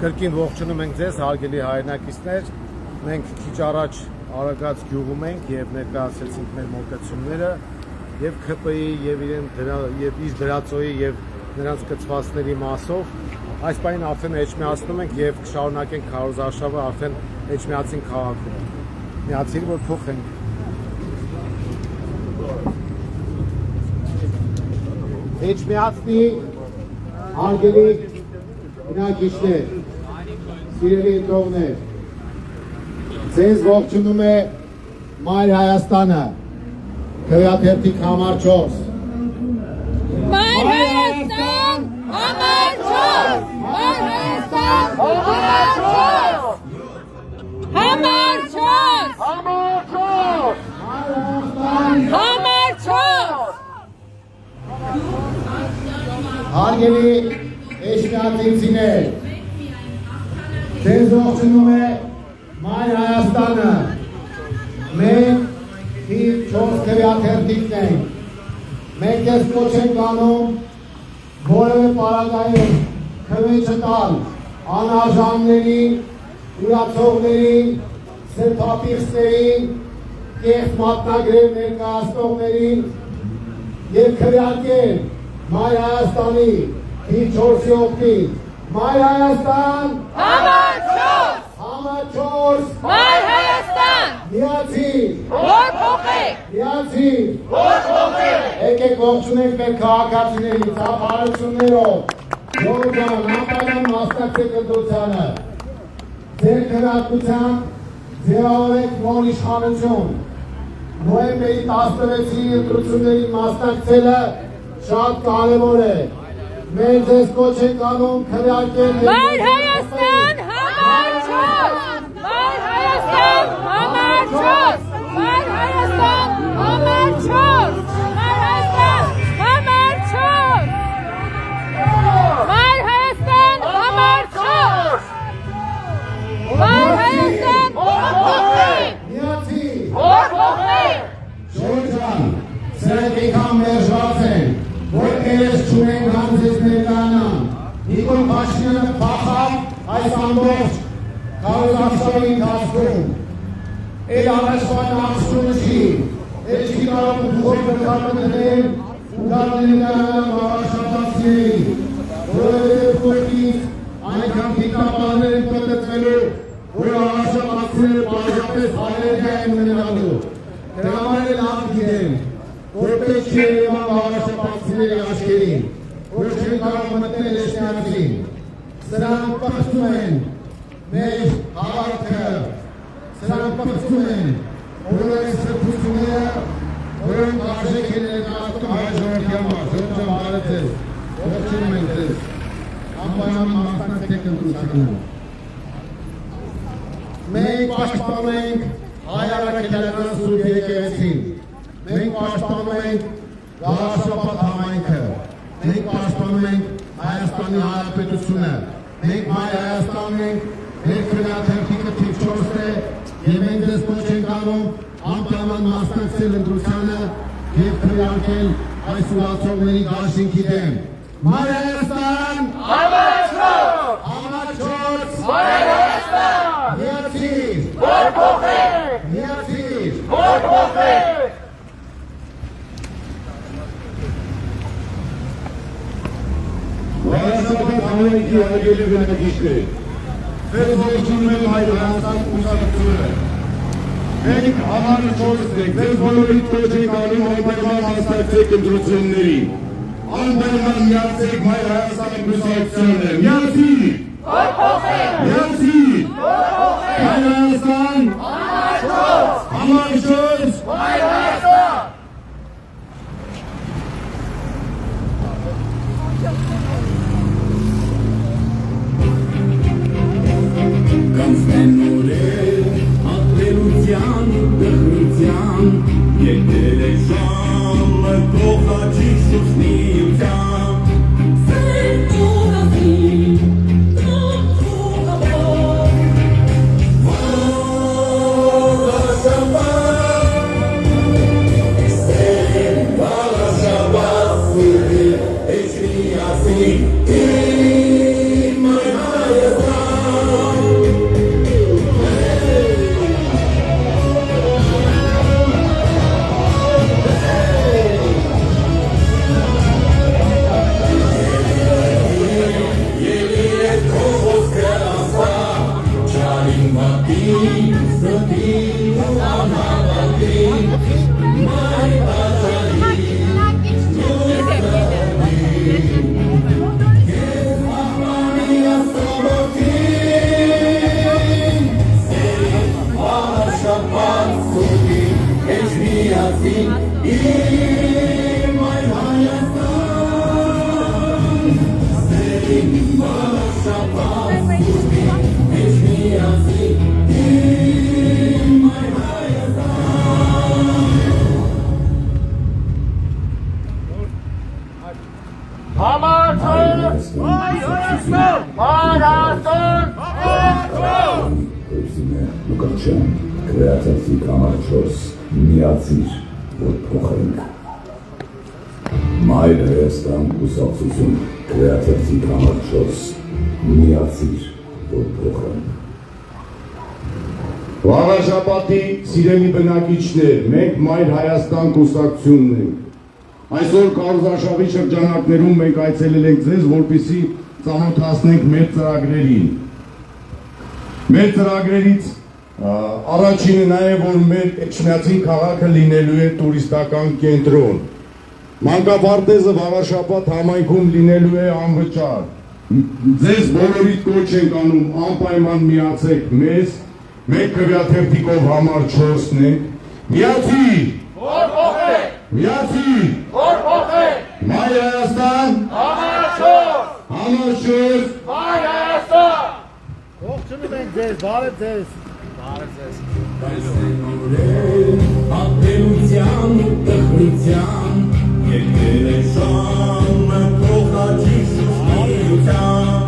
Կրկին ողջունում ենք ձեզ, հարգելի հայրենակիցներ, մենք քիչ առաջ Արագած գյուղում ենք եւ ներկայացրեցինք մեր մոտեցումները եւ ՔՊ-ի եւ իր դրածոյի եւ նրանց կցվածների մասով այս պահին արդեն էջմիածնում ենք եւ կշարունակենք քարոզարշավը արդեն էջմիածին քաղաքում։ Միացիր, որ փոխենք։ Էջմիածնի հարգելի բնակիչներ, սիրելի ընկերներ, ձեզ ողջունում է Մայր Հայաստանը, քվեաթերթիկ համար 4։ Մայր Հայաստան, համար 4, Մայր Հայաստան, համար 4, համար 4, համար 4։ Հարգելի էջմիածինցիներ, ձեզ ողջունում է Մայր Հայաստանը, մենք թիվ 4 քվեաթերթիկն ենք, մենք ես կոչ ենք անում որևէ պարագայում քվե չտալ անարժաններին, ուրացողներին, սրբապիղծներին, կեղծ մատնագրեր ներկայացնողներին և քվեարկել Մայր Հայաստանի թիվ 4-ի օգտին։ Մայր Հայաստան, Համար 4, համար 4, Մայր Հայաստան, միացիր, որ փոխեք, միացիր, որ փոխեք։ Եկեք ողջունենք մեր քաղաքացիներին ծափարություններով, Ժողովրդան, անպայման մասնակցեք ընտրությանը, ձեր քվեարկությամբ ձևավորեք նոր իշխանություն, նոյեմբերի 16-ի ընտրություններին մասնակցելը շատ կարևոր է, մեր ձեզ կոչ ենք անում քվեարկել Մայր Հայաստան, համար 4, Մայր Հայաստան, համար 4, Մայր Հայաստան, համար 4, Մայր Հայաստան, համար 4, Մայր Հայաստան, համար 4, Մայր Հայաստան, որ փոխեք, միացիր, որ փոխեք։ Ժողովրդան, սրանք եկան մերժված են, որ երես չունեն հանձես ներկանան, Նիկոլ Փաշինյանը փախավ այս ամբողջ քարոզարշավի ընթացքում, էլ առաջվան աղջությունը չի, էլ չի կարող ուղղով գլխարկը դնել ու գալ ներկանան մարաշապացիների, որովհետև կողքից այնքան թիկնապահներ են պտտվելու, որ արաշապացիները պարզապես ալերգիա են ունենալու, դրա համար էլ լավ գիտեն, որպես չի Երևան արաշապացիների աչքերին, որ չեն կարող մտնել էջմիածին, սրանք պղծում են մեր հավատքը, սրանք պղծում են բոլոր սրբությունները, որոնք արժեք են ներկայացնում հայ ժողովրդի համար, ժողովրդան բարև ձեզ, ողջունում ենք ձեզ, անպայման մասնակցեք ընտրություններին։ Մենք պաշտպանում ենք հայ առաքելական սուրբ եկեղեցին, մենք պաշտպանում ենք գաղափարապատ համայնքը, մենք պաշտպանում ենք Հայաստանի Հանրապետությունը, մենք Մայր Հայաստանն ենք, մեր քվեաթերթիկը թիվ 4 է և մենք ձեզ կոչ ենք անում անպայման մասնակցել ընտրությանը և քվեարկել այս ուրացողների դաշինքի դեմ։ Մայր Հայաստան, Համար 4, համար 4, Մայր Հայաստան, միացիր, որ փոխեք, միացիր, որ փոխեք։ Հայաստան համայնքի հարգելի բնակիչներ, ձեզ ողջունում եմ Մայր Հայաստան կուսակցությունը։ Մենք համար 4-ն ենք, ձեզ բոլորիդ կոչ ենք անում անպայման մասնակցեք ընտրություններին։ Անպայման միացեք Մայր Հայաստան կուսակցությանը։ Միացիր, Որ փոխեք, միացիր, որ փոխեք, Մայր Հայաստան, համար 4, համար 4, Մայր Հայաստան։ Կանցնեն օրեր, ատելության, դխրության, եկել է ժամը կողաչիկ շուսնիության։ Սերտ ուրասին, տրոք աղոր, Վաղաշաբաս, էջմիածին, իմ Մայր Հայաստան, Լուկաչյան, կրեատիվ կամաչոս, միացիր, որ փոխենք։ Մայր Հայաստան կուսակցություն, կրեատիվ կամաչոս, միացիր, որ փոխենք։ Վաղաշապատի սիրելի բնակիչներ, մենք Մայր Հայաստան կուսակցությունն ենք։ Այսօր Կարուզարշավի շրջանակներում մենք այցելել ենք ձեզ, որպեսզի ծանոթացնենք մեր ծրագրերին։ Մեր ծրագրերից առաջինը նաև որ մեր Էջմիածին քաղաքը լինելու է տուրիստական կենտրոն։ Մանկապարտեզը Վաղաշապատ համայնքում լինելու է անվճար։ Ձեզ բոլորիդ կոչ ենք անում անպայման միացեք մեզ, մենք քվեաթերթիկով համար 4-ն ենք։ Միացիր! Որ փոխենք! Միացիր! Որ փոխենք! Մայր Հայաստան! Համար 4! Համար 4! Մայր Հայաստան! Ողջունում ենք ձեզ, բարև ձեզ։ Ապելության ու տխրության, եկել է ժամը փոխաչի շուշնիության։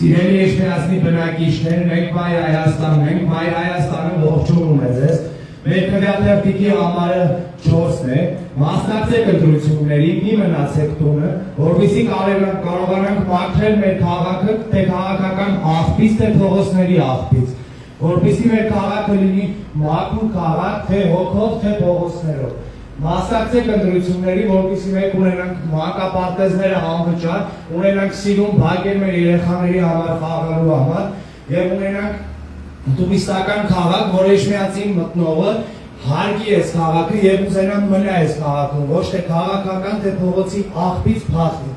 Սիրելի Էջմիածնի բնակիչներ, մենք Մայր Հայաստանն ենք, Մայր Հայաստանը ողջունում է ձեզ։ Մեր քվեաթերթիկի համարը 4-ն է, մասնակցեք ընտրություններին, մի մնացեք տունը, որպեսզի կարողանանք մաքրել մեր քաղաքը թե քաղաքական աղբից, թե փողոցների աղբից, որպեսզի մեր քաղաքը լինի մաքուր քաղաք, թե հոգով, թե փողոցներով։ Մասնակցեք ընտրությունների, որպեսզի մենք ունենանք մանկապարտեզները անվճար, ունենանք սիրուն բակեր մեր երեխաների համար խաղալու համար եւ ունենանք տուրիստական քաղաք, որ Էջմիածին մտնողը հարգի այս քաղաքը եւ ուզենա մնա այս քաղաքում, ոչ թե քաղաքական, թե փողոցի աղբից փախնի,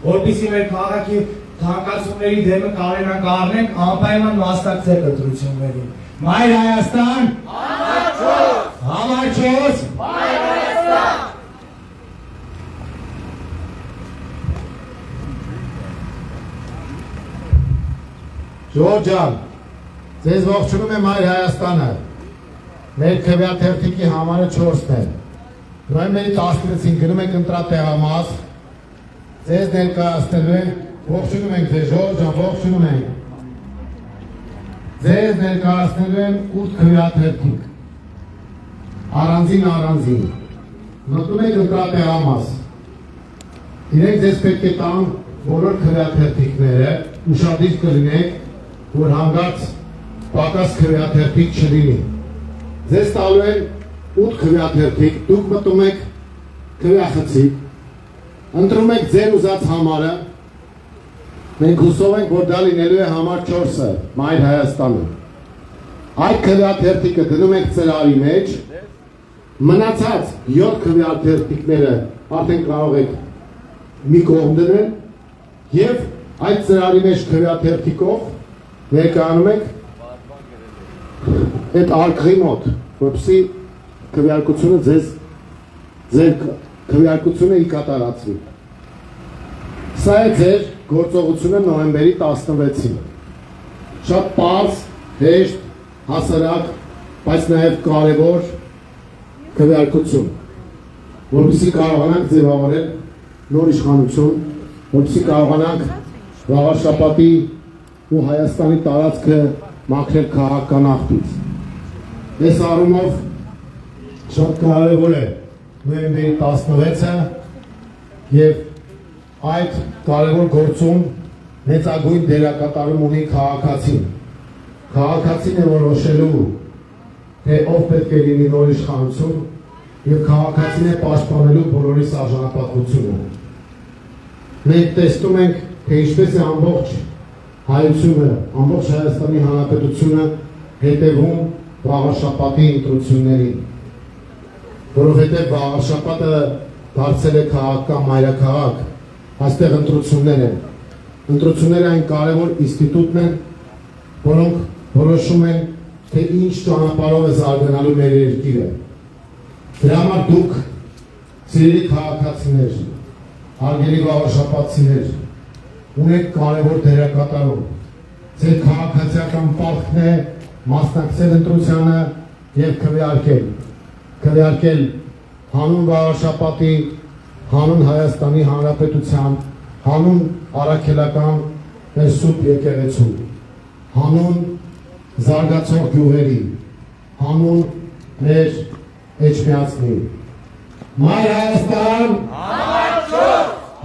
որպեսզի մեր քաղաքի թանկացումների դեմը կարողանանք առնենք, անպայման մասնակցեք ընտրություններին։ Մայր Հայաստան, համար 4, Մայր Հայաստան! Ժողով ջան, ձեզ ողջունում է Մայր Հայաստանը։ Մեր քվեաթերթիկի համարը 4-ն է։ Նոյեմբերի 16-ին գնում ենք ընտրատեղամաս։ Ձեզ ներկայացնելու ենք, ողջունում ենք ձեզ, ժողով ջան, ողջունում ենք։ Ձեզ ներկայացնելու են 8 քվեաթերթիկ։ Առանձին։ Մտնում եք ընտրատեղամաս։ Իրենք ձեզ պետք է տան բոլոր քվեաթերթիկները, ուշադիր կլինեք, որ հանգարց պակաս քվեաթերթիկ չլինի։ Ձեզ տալու են 8 քվեաթերթիկ, դուք մտնում եք քվեախցիկ, ընտրում եք ձեր ուզած համարը, մենք հուսով ենք, որ դա լինելու է համար 4-ը, Մայր Հայաստանը։ Այդ քվեաթերթիկը դնում եք ծրարի մեջ, մնացած 7 քվեաթերթիկները արդեն կարող եք մի կողմ դնել եւ այդ ծրարի մեջ քվեաթերթիկով ներկայանում եք այդ արկղի մոտ, որպեսզի քվեարկությունը ձեր քվեարկությունը կատարածվի։ Սա է ձեր գործողությունը նոյեմբերի 16-ին։ Շատ պարզ, հեշտ, հասարակ, բայց նաև կարևոր քվեարկություն, որպեսզի կարողանանք ձևավորել նոր իշխանություն, որպեսզի կարողանանք Վաղարշապատի ու Հայաստանի տարածքը մաքրել քաղաքական աղբից։ Այս առումով շատ կարևոր է նոյեմբերի 16-ը եւ այդ կարևոր գործում մեծագույն դերակատարում ունի քաղաքացին։ Քաղաքացին է որոշելու, թե ով պետք է լինի նոր իշխանություն եւ քաղաքացին է պաշտպանելու բոլորիս արժանապատվությունը։ Մենք տեսնում ենք, թե ինչպես է ամբողջ հայությունը, ամբողջ Հայաստանի Հանրապետությունը հետևում Վաղարշապատի ընտրություններին, որովհետև Վաղարշապատը դարձել է քաղաքական մայրաքաղաք, այստեղ ընտրություններ են։ Ընտրությունները այն կարևոր ինստիտուտն են, որոնք որոշում են, թե ինչ ճանապարհով է զարգանալու մեր երկիրը։ Դրա համար դուք, սիրելի քաղաքացիներ, հարգելի Վաղարշապատցիներ, ունեք կարևոր դերակատարում։ Ձեր քաղաքացիական պարտքն է մասնակցել ընտրությանը եւ քվեարկել հանուն Վաղարշապատի, հանուն Հայաստանի Հանրապետության, հանուն առաքելական մեր սուրբ եկեղեցու, հանուն զարգացող գյուղերի, հանուն մեր էջմիածնի։ Մայր Հայաստան,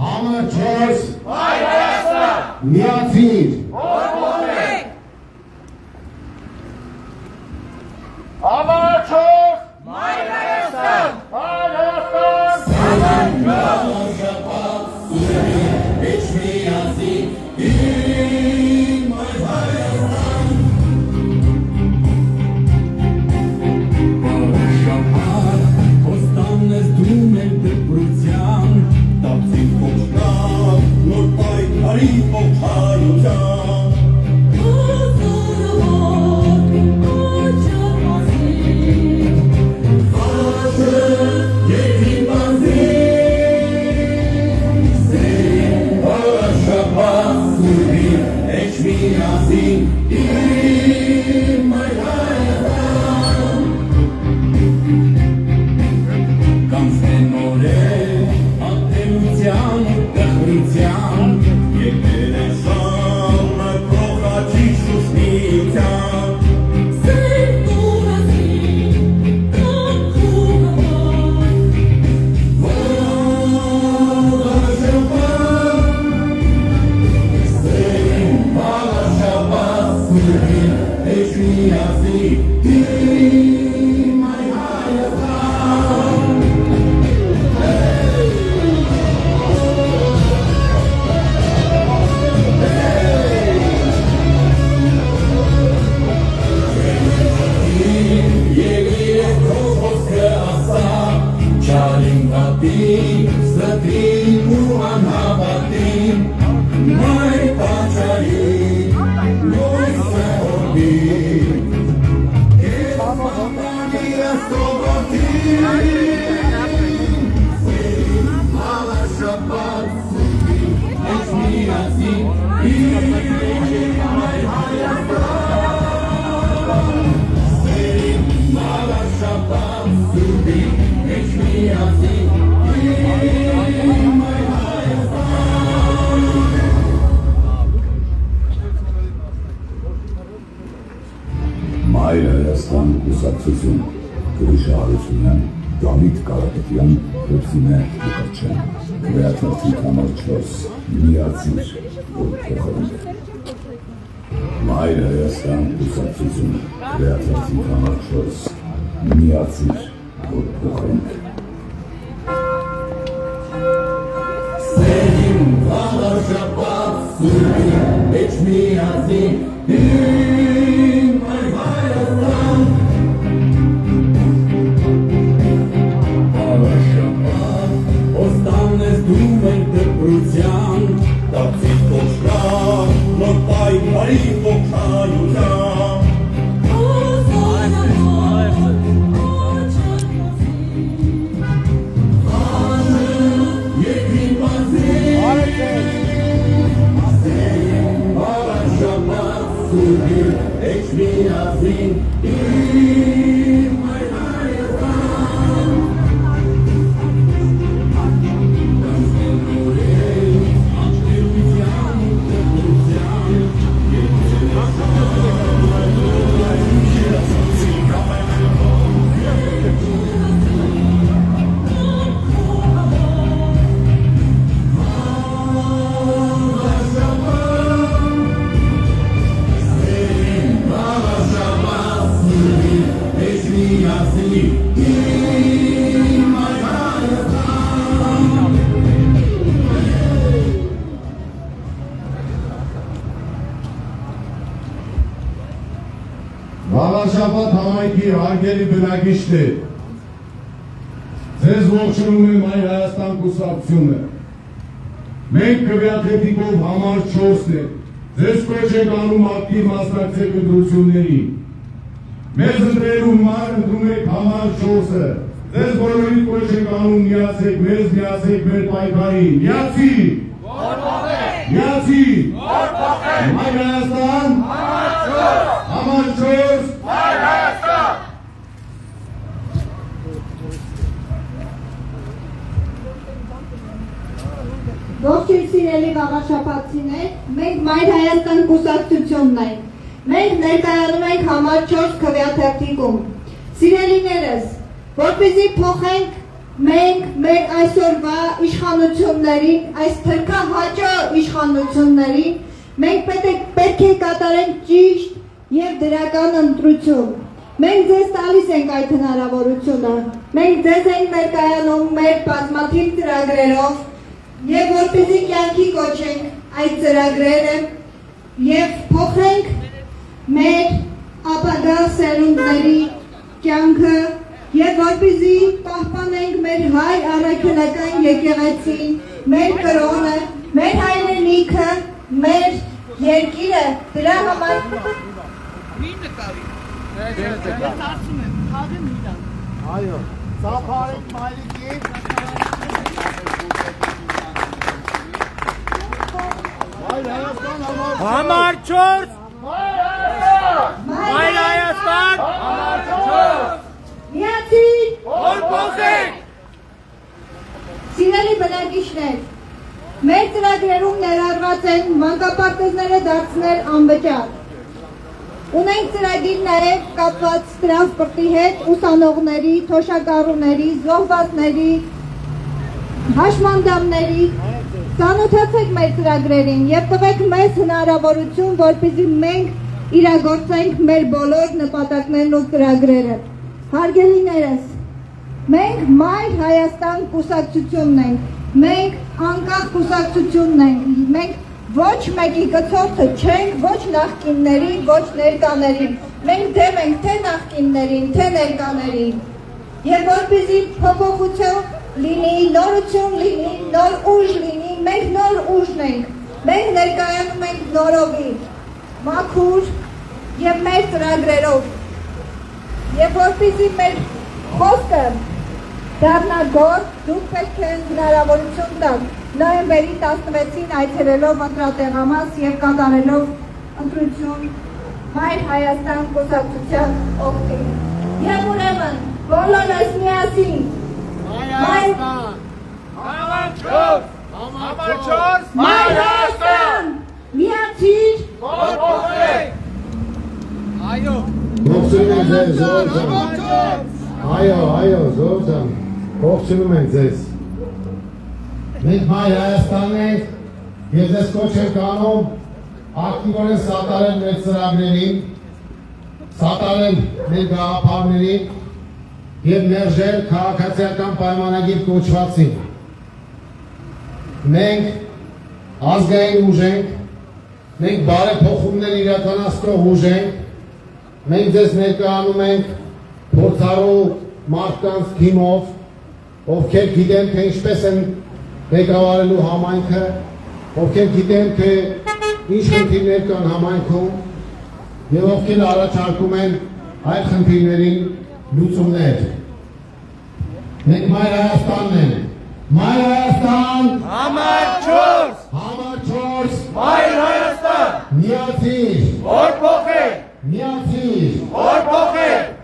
համը 4, Մայր Հայաստան, միացիր, Համաչով, Մայր Հայաստան, Մայր Հայաստան, Մայր Հայաստան կուսակցություն Գրիշ Հարությունյան, Դավիթ Կարապետյան, Լուսինե Լուկաչյան, քվեարկել համար 4, միացիր, որ փոխենք։ Մայր Հայաստան կուսակցություն քվեարկել համար 4, միացիր, որ փոխենք։ Սերին Վաղարշապատ սուրբին, մեջ միացիր, Սուրբին էջմիածին իմ այր Հայաստան Վաղաշաբաթ համայնքի հարգելի բնակիչներ, ձեզ ողջունում եմ Հայ Հայաստան կուսակցությունը։ Մենք քվեաթեթիկով համար 4-ն ենք, ձեզ կոչ ենք անում ակտիվ մասնակցեք ընտրություններին։ Մեզ ընտրելու համար ընտրում եք համար 4-ը, ձեզ բոլորին կոչ ենք անում միացեք մեզ, միացեք մեր պայքարին, միացի, միացի, Հայ Հայաստան, համար 4, Հայ Հայաստան։ Ողջույն սիրելի վաղաշաբաթցիներ, մենք Մայր Հայաստան կուսակցությունն ենք։ Մենք ներկայանում ենք համար 4 քվեաթերթիկում։ Սիրելիներս, որպեսզի փոխենք մենք մեր այսօրվա իշխանություններին, այս թրքահաճո իշխանություններին, մենք պետք է կատարենք ճիշտ և դրական ընտրություն։ Մենք ձեզ տալիս ենք այդ հնարավորությունը, մենք ձեզ ենք ներկայանում մեր բազմաթիվ ծրագրերով և որպեսզի կյանքի կոչենք այդ ծրագրերը և փոխենք մեր ապագա սերունդների կյանքը և որպեսզի պահպանենք մեր հայ առաքելական եկեղեցին, մեր կրոնը, մեր հայրենիքը, մեր երկիրը, դրա համար Այո, ծափարեք մայրիկի։ Համար 4 Հայ Հայաստան Համար 4 միացի Որ փոխենք Սիրելի բնակիչներ, մեր ծրագրերում ներառված են մանկապարտեզները դարձնել անվճար։ Ունենք ծրագիր նաև կապված տրանսպորտի հետ, ուսանողների, թոշակառուների, զոհվածների, հաշմանդամների։ Ծանոթացեք մեր ծրագրերին և տվեք մեզ հնարավորություն, որպեսզի մենք իրագործենք մեր բոլոր նպատակներն ու ծրագրերը։ Հարգելիներս, մենք Մայր Հայաստան կուսակցությունն ենք, մենք անկախ կուսակցությունն ենք, մենք ոչ մեկի գծորդը չենք, ոչ նախկիններին, ոչ ներկաներին, մենք դեմ ենք թե նախկիններին, թե ներկաներին, և որպեսզի փոփոխություն լինի, նորություն լինի, նոր ուժ լինի, մենք նոր ուժն ենք, մենք ներկայանում ենք նորովի, մաքուր և մեր ծրագրերով, և որպեսզի մեր խոսքը դառնա գործ, դուք պետք է հնարավորություն տաք նոյեմբերի 16-ին այցելելով ընտրատեղամաս և կատարելով ընտրություն Մայր Հայաստան կուսակցության օգտին։ Եվ ուրեմն, բոլորս միասին Հայաստան Համար 4 Մայր Հայաստան միացիր Որ փոխենք Այո Ողջունում ենք ձեզ, Ժողովրդ։ Այո, Ժողովրդ, ողջունում ենք ձեզ։ Մենք Մայր Հայաստանն ենք և ձեզ կոչ ենք անում ակտիվորեն սատարել մեր ծրագրերին, սատարել մեր գաղափարներին և մերժել քաղաքացիական պայմանագիր կոչվածին։ Մենք ազգային ուժ ենք, մենք բարեփոխումներ իրականացնող ուժ ենք, մենք ձեզ ներկայանում ենք փորձառու մարդկանց թիմով, ովքեր գիտեն, թե ինչպես են ղեկավարելու համայնքը, ովքեր գիտեն, թե ինչ խնդիրներ կան համայնքում և ովքեր առաջարկում են այդ խնդիրներին լուծումներ։ Մենք Մայր Հայաստանն ենք։ Մայր Հայաստան Համար 4 Համար 4 Մայր Հայաստան Միացիր, որ փոխեք, միացիր, որ փոխեք,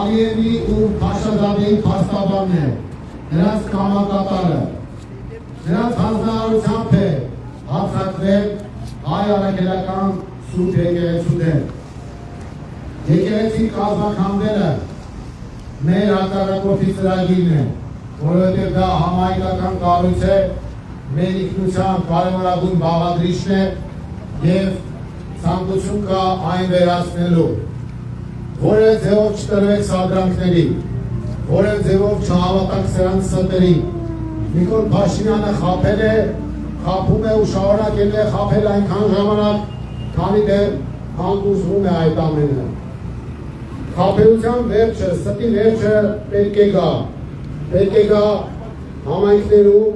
Ալիևի ու Փաշազադեի փաստաբանն է, նրանց կամակատարը, նրանց հանձնարարությամբ է հարձակվել հայ առաքելական սուրբ եկեղեցու դեմ։ Եկեղեցի կազմաքանդելը մեր հակառակորդի ծրագիրն է, որովհետև դա համահայկական կառույց է, մեր ինքնության կարևորագույն բաղադրիչն է և ցանկություն կա այն վերացնելու։ Որև ձևով չտրվեք սադրանքների, որև ձևով չհավատաք սրանց ստերի։ Նիկոլ Փաշինյանը խաբել է, խաբում է ու շարունակել է խաբել այնքան ժամանակ, քանի դեռ հանդուրժվում է այդ ամենը։ Խաբելության վերջը, ստի վերջը պետք է գա համայնքներում,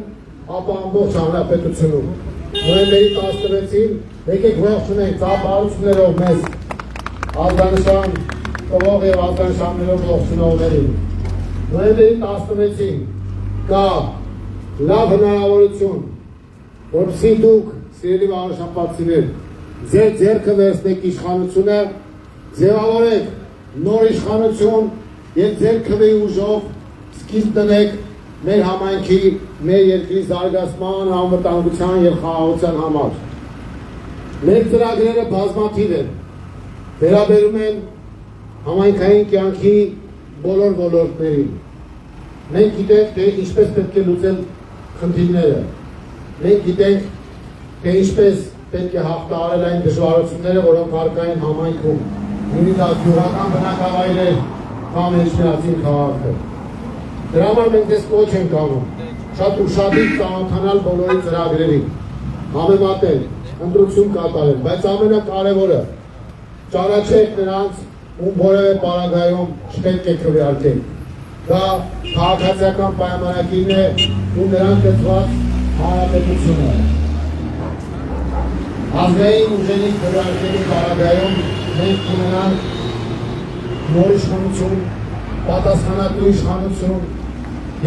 ապա ամբողջ հանրապետությունում։ Նոյեմբերի 16-ին եկեք ողջունենք ծափահարություններով մեզ ազգանշան տվող և ազգանշաններով ողջունողներին։ Նոյեմբերի 16-ին կա լավ հնարավորություն, որպեսզի դուք, սիրելի վաղաշապատցիներ, ձեր ձեռքը վերցնեք իշխանությունը, ձևավորեք նոր իշխանություն և ձեր քվեի ուժով սկիզբ դնեք մեր համայնքի, մեր երկրի զարգացման, անվտանգության և խաղաղության համար։ Մեր ծրագրերը բազմաթիվ են, վերաբերում են համայնքային կյանքի բոլոր ոլորտներին։ Մենք գիտենք, թե ինչպես պետք է լուծել խնդիրները։ Մենք գիտենք, թե ինչպես պետք է հաղթահարել այն դժվարությունները, որոնք առկա են համայնքում, նույնիսկ գյուղական բնակավայրեր կամ Էջմիածին քաղաքը։ Դրա համար մենք դες կոչ ենք անում, շատ ուշադիր ծանոթանալ բոլորի ծրագրերին, համեմատել, ընտրություն կատարել, բայց ամենակարևորը ճանաչեք նրանց, ում որևէ պարագայում չպետք է քվեարկենք։ Դա քաղաքացիական պայմանագիրն է ու նրան կցված հանրապետությունը։ Ազգային ուժերի քվեարկելու պարագայում մենք կունենանք նոր իշխանություն, պատասխանատու իշխանություն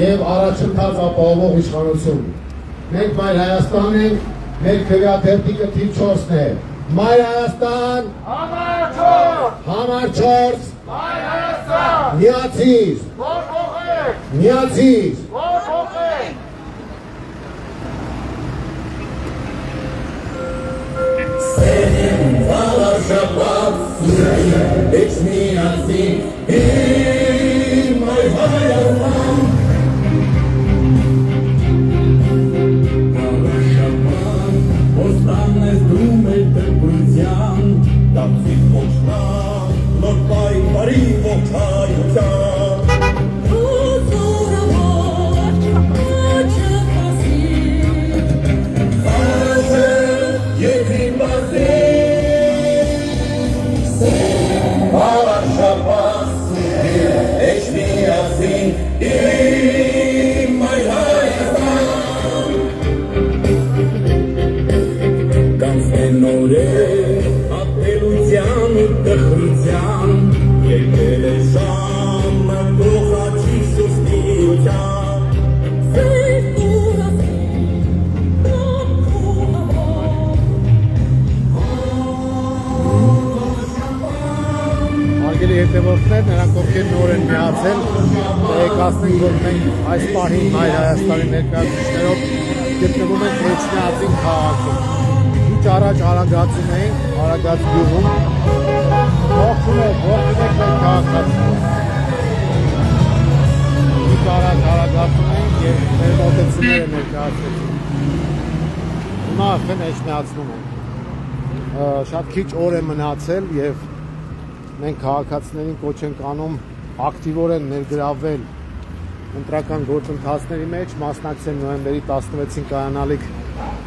և առաջընթաց ապահովող իշխանություն։ Մենք Մայր Հայաստանն ենք, մեր քվեաթերթիկը թիվ 4-ն է։ Մայր Հայաստան, համար 4, Մայր Հայաստան, միացիր, որ փոխեք, միացիր, որ փոխեք։ Սերին վաղաշապատ, Էջմիածին, Մայր Հայաստան, վաղաշապատ, ոստան ես դու մեր դրպրության, դապսի ոչնան, նոր պայ բարի ողջայության։ հետևորդներ, նրանք ովքեր նոր են միացել, տեղեկացնենք, որ մենք այս պահին Մայր Հայաստանի ներկայացուցիչներով գտնվում ենք Էջմիածին քաղաքում։ Քիչ առաջ Արագածում էինք, Արագած գյուղում։ Ողջունեք, ողջունեք մեր քաղաքացիներին։ Քիչ առաջ Արագածում էինք եւ մեր մոտեցումները ներկայացրեցինք։ Հիմա արդեն Էջմիածնում ենք։ Շատ քիչ օր է մնացել եւ մենք քաղաքացիներին կոչ ենք անում ակտիվորեն ներգրավվել ընտրական գործընթացների մեջ, մասնակցել նոյեմբերի 16-ին կայանալիք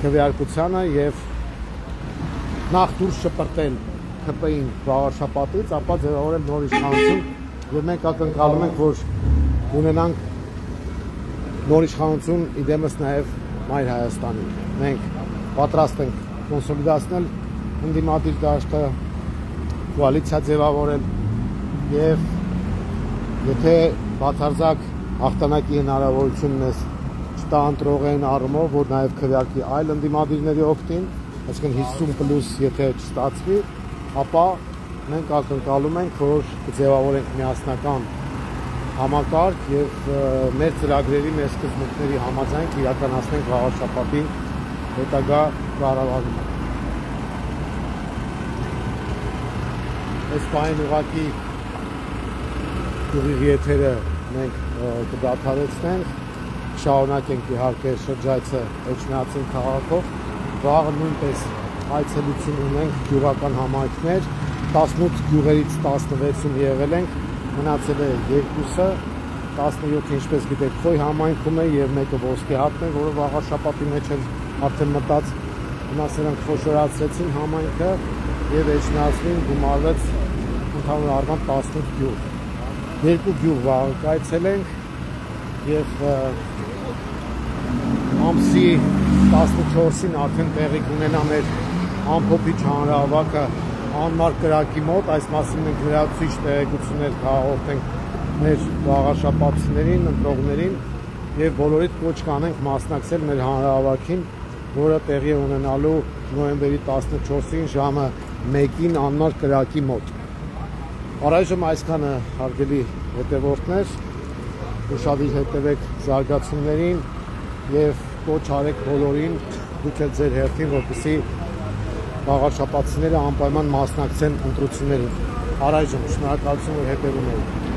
քվեարկությանը եւ նախ դուրս շպրտել ՔՊ-ին վաղարշապատից, ապա ձևավորել նոր իշխանություն եւ մենք ակնկալում ենք, որ ունենանք նոր իշխանություն իդեմս նաեւ Մայր Հայաստանին։ Մենք պատրաստ ենք կոնսոլիդացնել ընդդիմադիր դաշտը, կոալիցիա ձևավորել եւ եթե բացարձակ հաղթանակի հնարավորություն մեզ չտա ընտրողային առումով, որ նաեւ քվեարկի այլ ընդդիմադիրների օգտին, այսինքն 50+ եթե չստացվի, ապա մենք ակնկալում ենք, որ կձևավորենք միասնական համակարգ եւ մեր ծրագրերի, մեր սկզբունքների համաձայն իրականացնենք վաղարշապատի հետագա կառավարումը։ Այս պահին ուղղակի ուղիղ եթերը մենք կդադարեցնենք, շարունակենք իհարկե շրջայցը Էջմիածին քաղաքով, վաղը նույնպես այցելություն ունենք գյուղական համայնքներ, 18 գյուղերից 16-ում եղել ենք, մնացել է 2-ը, 17-ը ինչպես գիտեք Խոյ համայնքում է եւ մեկը Ոսկեհատն է, որը վաղարշապատի մեջ է արդեն մտած, հիմա սրանք խոշորացրեցին համայնքը եւ Էջմիածին գումարվեց ընդհանուր առմամբ 18 գյուղ։ 2 գյուղ վաղկայցել ենք եւ ամսի 14-ին արդեն տեղի կունենա մեր ամփոփիչ հանրահավաքը անմար կրակի մոտ, այս մասին մենք լրացուցիչ տեղեկություններ կհաղորդենք մեր վաղարշապատցիներին, ընտրողներին եւ բոլորիդ կոչ կանենք մասնակցել մեր հանրահավաքին, որը տեղի է ունենալու նոյեմբերի 14-ին ժամը 1-ին անմար կրակի մոտ։ Առայժմ այսքանը հարգելի հետևորդներ, ուշադիր հետևեք զարգացումներին եւ կոչ արեք բոլորին դուք էլ ձեր հերթին, որպեսզի վաղարշապատցիները անպայման մասնակցեն ընտրություններին։ Առայժմ շնորհակալություն, որ հետևում եք։